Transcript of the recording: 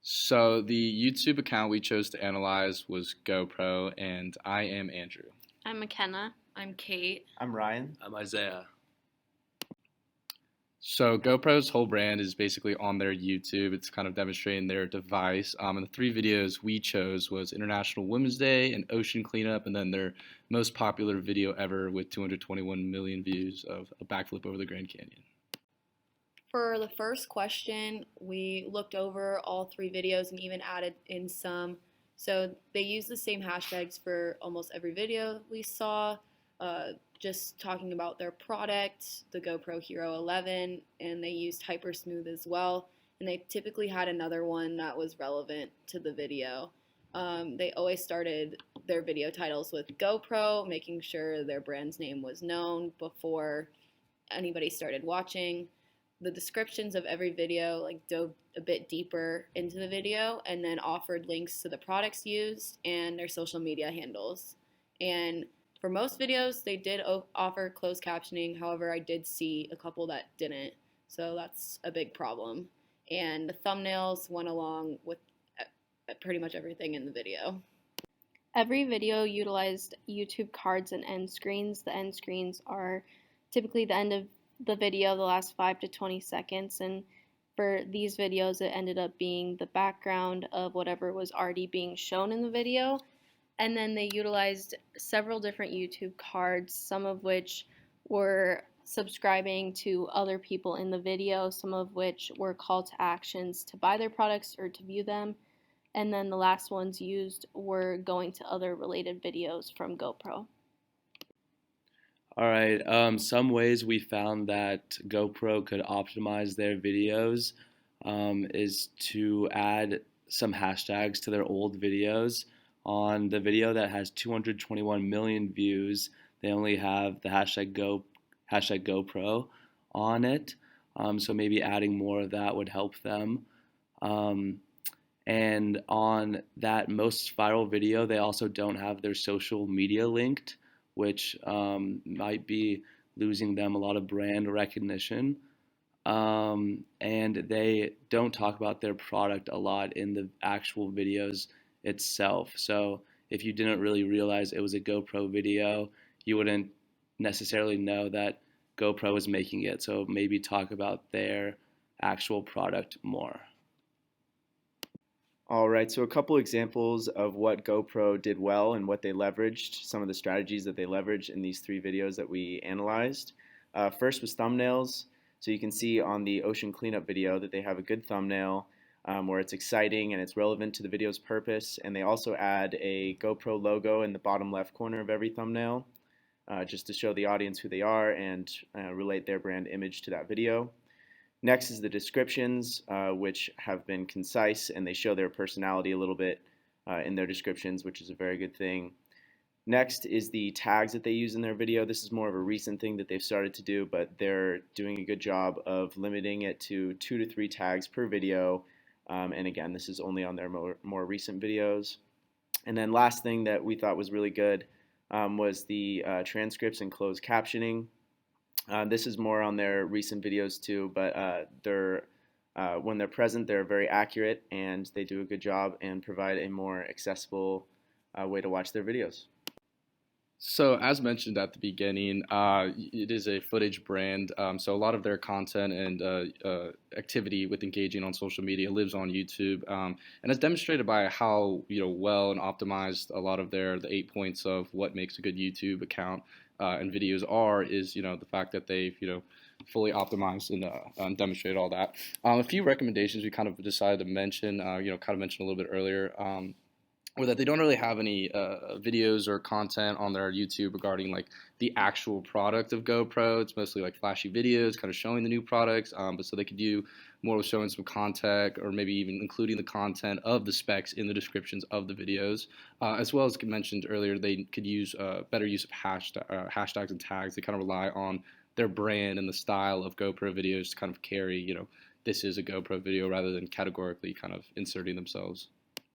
So the YouTube account we chose to analyze was GoPro, and I am Andrew. I'm McKenna. I'm Kate. I'm Ryan. I'm Isaiah. So GoPro's whole brand is basically on their YouTube. It's kind of demonstrating their device. And the three videos we chose was International Women's Day and Ocean Cleanup, and then their most popular video ever with 221 million views of a backflip over the Grand Canyon. For the first question, we looked over all three videos and even added in some. So they use the same hashtags for almost every video we saw, just talking about their product, the GoPro Hero 11, and they used Hyper Smooth as well. And they typically had another one that was relevant to the video. They always started their video titles with GoPro, making sure their brand's name was known before anybody started watching. The descriptions of every video dove a bit deeper into the video and then offered links to the products used and their social media handles. And for most videos, they did offer closed captioning. However, I did see a couple that didn't, so that's a big problem. And the thumbnails went along with pretty much everything in the video. Every video utilized YouTube cards and end screens. The end screens are typically the end of the video, the last 5 to 20 seconds, and for these videos it ended up being the background of whatever was already being shown in the video. And then they utilized several different YouTube cards, some of which were subscribing to other people in the video, some of which were call to actions to buy their products or to view them, and then the last ones used were going to other related videos from GoPro. All right, some ways we found that GoPro could optimize their videos is to add some hashtags to their old videos. On the video that has 221 million views, they only have the hashtag GoPro on it, so maybe adding more of that would help them. And on that most viral video, they also don't have their social media linked, which might be losing them a lot of brand recognition. And they don't talk about their product a lot in the actual videos itself. So if you didn't really realize it was a GoPro video, you wouldn't necessarily know that GoPro was making it. So maybe talk about their actual product more. All right, so a couple examples of what GoPro did well and what they leveraged, some of the strategies that they leveraged in these three videos that we analyzed. First was thumbnails. So you can see on the ocean cleanup video that they have a good thumbnail where it's exciting and it's relevant to the video's purpose. And they also add a GoPro logo in the bottom left corner of every thumbnail just to show the audience who they are and relate their brand image to that video. Next is the descriptions, which have been concise and they show their personality a little bit in their descriptions, which is a very good thing. Next is the tags that they use in their video. This is more of a recent thing that they've started to do, but they're doing a good job of limiting it to 2 to 3 tags per video. And again, this is only on their more recent videos. And then last thing that we thought was really good was the transcripts and closed captioning. This is more on their recent videos too, but when they're present, they're very accurate and they do a good job and provide a more accessible way to watch their videos. So as mentioned at the beginning, it is a footage brand. So a lot of their content and activity with engaging on social media lives on YouTube, and it's demonstrated by how well and optimized a lot of the 8 points of what makes a good YouTube account and videos are is the fact that they've fully optimized and demonstrated all that. A few recommendations we kind of decided to mention, kind of mentioned a little bit earlier. Or that they don't really have any videos or content on their YouTube regarding the actual product of GoPro. It's mostly flashy videos, kind of showing the new products. But so they could do more with showing some content, or maybe even including the content of the specs in the descriptions of the videos, as well as mentioned earlier. They could use better use of hashtags and tags. They kind of rely on their brand and the style of GoPro videos to kind of carry, this is a GoPro video rather than categorically kind of inserting themselves.